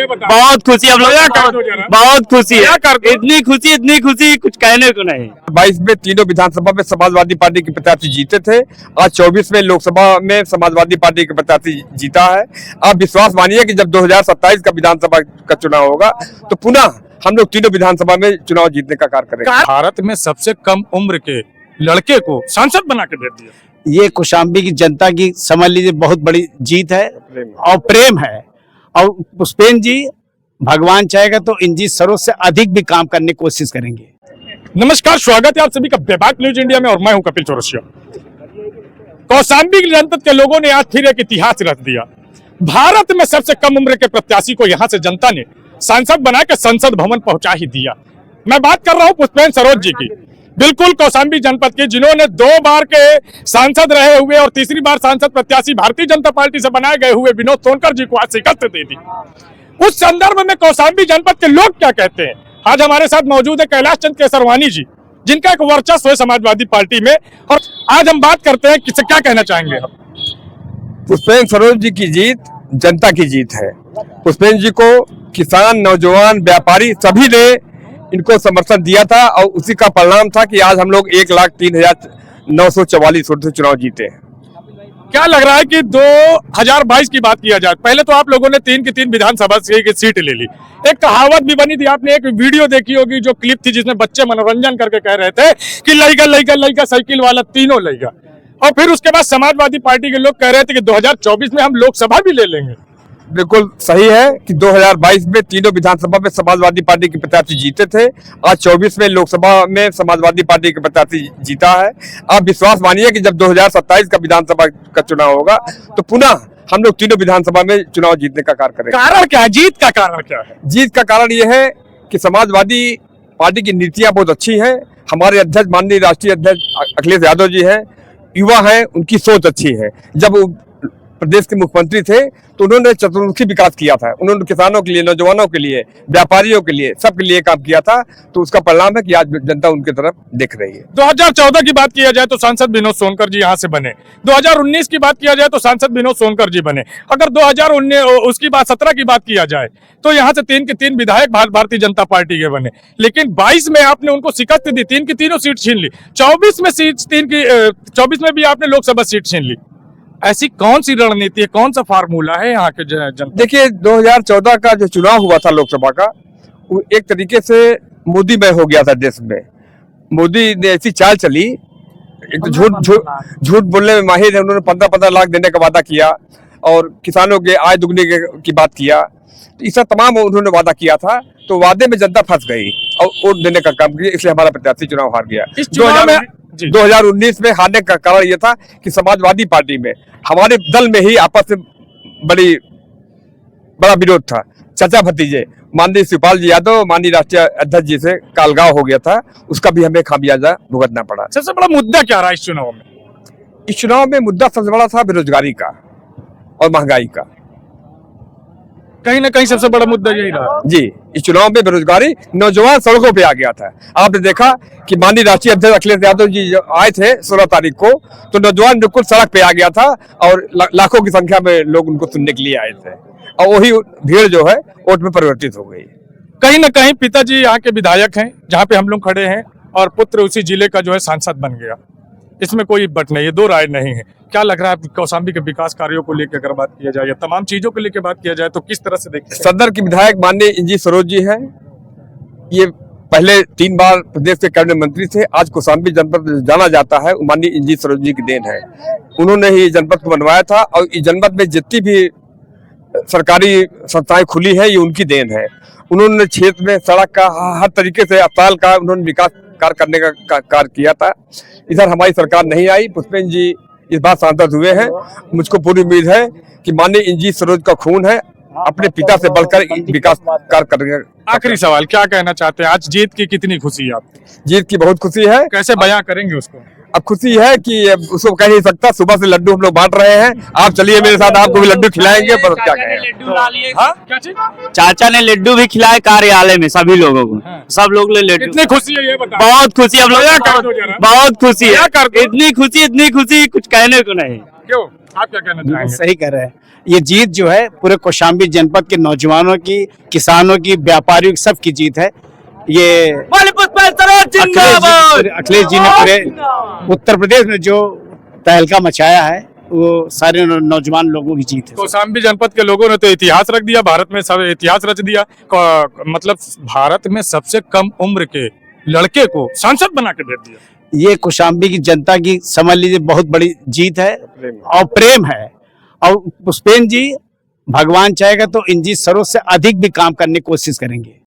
ये बता। बहुत खुशी हम लोग, बहुत खुशी है, इतनी खुशी कुछ कहने को नहीं। 22 में तीनों विधानसभा में समाजवादी पार्टी के प्रत्याशी जीते थे। आज 24 में लोकसभा में समाजवादी पार्टी के प्रत्याशी जीता है। आप विश्वास मानिए कि जब 2027 का विधानसभा का चुनाव होगा तो पुनः हम लोग तीनों विधानसभा में चुनाव जीतने का कार्य करेंगे। भारत में सबसे कम उम्र के लड़के को सांसद बना के दे दिया। ये कौशाम्बी की जनता की समझ लीजिए बहुत बड़ी जीत है और प्रेम है। और पुष्पेंद्र जी भगवान चाहेगा तो इंजी सरोज से अधिक भी काम करने की कोशिश करेंगे। नमस्कार, स्वागत है आप सभी का बेबाक न्यूज इंडिया में और मैं हूं कपिल चौरसिया। कौशाम्बी जनपद के लोगों ने आज फिर एक इतिहास रच दिया। भारत में सबसे कम उम्र के प्रत्याशी को यहां से जनता ने सांसद बना के संसद भवन पहुंचा ही दिया। मैं बात कर रहा हूं पुष्पेंद्र सरोज जी की, बिल्कुल कौशाम्बी जनपद के, जिन्होंने 2 बार के सांसद रहे हुए और तीसरी बार सांसद प्रत्याशी भारतीय जनता पार्टी से बनाए गए हुए विनोद सोनकर जी को आज शिकस्त दे दी। उस संदर्भ में कौशाम्बी जनपद के लोग क्या कहते हैं, आज हमारे साथ मौजूद है कैलाश चंद केसरवानी जी, जिनका एक वर्चस्व है समाजवादी पार्टी में, और आज हम बात करते हैं किससे क्या कहना चाहेंगे आप। पुष्पेंद्र सरोज जी की जीत जनता की जीत है। पुष्पेंद्र जी को किसान, नौजवान, व्यापारी सभी ने इनको समर्थन दिया था और उसी का परिणाम था कि आज हम लोग 1,03,944 वोट से चुनाव जीते हैं। क्या लग रहा है कि 2022 की बात किया जाए, पहले तो आप लोगों ने 3 की 3 विधानसभा से सीट ले ली। एक कहावत भी बनी थी, आपने एक वीडियो देखी होगी जो क्लिप थी जिसमें बच्चे मनोरंजन करके कह रहे थे कि लइका लइका लइका साइकिल वाला तीनों लइका, और फिर उसके बाद समाजवादी पार्टी के लोग कह रहे थे कि 2024 में हम लोकसभा भी ले लेंगे। बिल्कुल सही है कि 2022 में तीनों विधानसभा में समाजवादी पार्टी के प्रत्याशी जीते थे। आज 24 में लोकसभा में समाजवादी पार्टी के प्रत्याशी जीता है। आप विश्वास मानिए कि जब 2027 का विधानसभा का चुनाव होगा तो पुनः हम लोग तीनों विधानसभा में चुनाव जीतने का कार्य करेंगे। कारण क्या है, जीत का कारण क्या है? जीत का कारण यह है कि समाजवादी पार्टी की नीतियां बहुत अच्छी हैं। हमारे अध्यक्ष, माननीय राष्ट्रीय अध्यक्ष अखिलेश यादव जी हैं, युवा हैं, उनकी सोच अच्छी है। जब प्रदेश के मुख्यमंत्री थे तो उन्होंने चतुर्मुखी विकास किया था। उन्होंने किसानों के लिए, नौजवानों के लिए, व्यापारियों के लिए, सबके लिए काम किया था। तो उसका परिणाम है कि आज जनता उनकी तरफ देख रही है। 2014 की बात किया जाए तो सांसद विनोद सोनकर जी यहाँ से बने। 2019 की बात किया जाए तो सांसद विनोद सोनकर जी बने। अगर 2019 उसकी बात 17 की बात किया जाए तो यहाँ से 3 के 3 विधायक भारतीय जनता पार्टी के बने। लेकिन 22 में आपने उनको शिकस्त दी, 3 की तीनों सीट छीन ली। 24 में भी आपने लोकसभा सीट छीन ली। ऐसी कौन सी रणनीति है, कौन सा फार्मूला है यहाँ के जनता? देखिए, 2014 का जो चुनाव हुआ था लोकसभा का, वो एक तरीके से मोदीमय हो गया था देश में। मोदी ने ऐसी चाल चली, एक तो झूठ बोलने में माहिर है। उन्होंने 15-15 लाख देने का वादा किया और किसानों के आय दुगने की बात किया। तो इसका तमाम उन्होंने वादा किया था, तो वादे में जनता फंस गई और वोट देने का काम किया, इसलिए हमारा प्रत्याशी चुनाव हार गया। 2019 में हारने का कारण यह था कि समाजवादी पार्टी में, हमारे दल में ही आपस में बड़ा विरोध था। चाचा भतीजे माननीय शिवपाल जी यादव, माननीय राष्ट्रीय अध्यक्ष जी से कालगाव हो गया था, उसका भी हमें खामियाजा भुगतना पड़ा। सबसे बड़ा मुद्दा क्या रहा इस चुनाव में? इस चुनाव में मुद्दा सबसे बड़ा था बेरोजगारी का और महंगाई का। कहीं ना कहीं सबसे बड़ा मुद्दा यही रहा जी। इस चुनाव में बेरोजगारी, नौजवान सड़कों पे आ गया था। आपने देखा कि माननीय राष्ट्रीय अध्यक्ष अखिलेश यादव जी आए थे 16 तारीख को, तो नौजवान बिल्कुल सड़क पे आ गया था और लाखों की संख्या में लोग उनको सुनने के लिए आए थे, और वही भीड़ जो है वोट में परिवर्तित हो गई। कहीं ना कहीं पिताजी यहाँ के विधायक हैं जहाँ पे हम लोग खड़े हैं, और पुत्र उसी जिले का जो है सांसद बन गया। इसमें कोई बट नहीं है, 2 राय नहीं है। क्या लग रहा है कौशाम्बी के विकास कार्यों को लेकर अगर बात किया जाए या तमाम चीजों को लेकर बात किया जाए तो किस तरह से देखते हैं? सदर के विधायक माननीय इंजी सरोज जी हैं। ये पहले 3 बार प्रदेश के कैबिनेट मंत्री थे। आज कौशाम्बी जनपद जाना जाता है, माननीय इंजी सरोज जी की देन है। उन्होंने ही जनपद को बनवाया था, और इस जनपद में जितनी भी सरकारी संस्थाएं खुली है ये उनकी देन है। उन्होंने क्षेत्र में सड़क का, हर तरीके से अस्पताल का उन्होंने विकास कार्य करने का कार्य किया था। इधर हमारी सरकार नहीं आई, पुष्पेंद्र जी इस बार सांसद हुए हैं। मुझको पूरी उम्मीद है कि माननीय इंजी सरोज का खून है, अपने पिता से बढ़कर विकास कार्य करेंगे। आखिरी सवाल, क्या कहना चाहते हैं? आज जीत की कितनी खुशी है आपको? जीत की बहुत खुशी है। कैसे बयां करेंगे उसको? अब खुशी है कि उसको कह नहीं सकता। सुबह से लड्डू हम लोग बांट रहे हैं। आप चलिए मेरे साथ, आपको भी लड्डू खिलाएंगे। पर क्या कहें, चाचा ने लड्डू भी खिलाए कार्यालय में सभी लोगों को। सब लोग ले लड्डू। कितनी खुशी है ये बताओ? बहुत खुशी हम लोग, बहुत खुशी है, इतनी खुशी कुछ कहने को नहीं। क्यों? आप क्या कहना चाहेंगे? सही कह रहे हैं। ये जीत जो है पूरे कौशाम्बी जनपद के नौजवानों की, किसानों की, व्यापारियों की, सबकी जीत है। ये अखिलेश जी ने पूरे उत्तर प्रदेश में जो तहलका मचाया है वो सारे नौजवान लोगों की जीत है। कौशाम्बी जनपद के लोगों ने तो इतिहास रख दिया, भारत में सब इतिहास रच दिया। मतलब भारत में सबसे कम उम्र के लड़के को सांसद बना के दे दिया। ये कौशाम्बी की जनता की समझ लीजिए बहुत बड़ी जीत है और प्रेम है। और पुष्पेन जी भगवान चाहेगा तो इंजीत सरोज से अधिक भी काम करने की कोशिश करेंगे।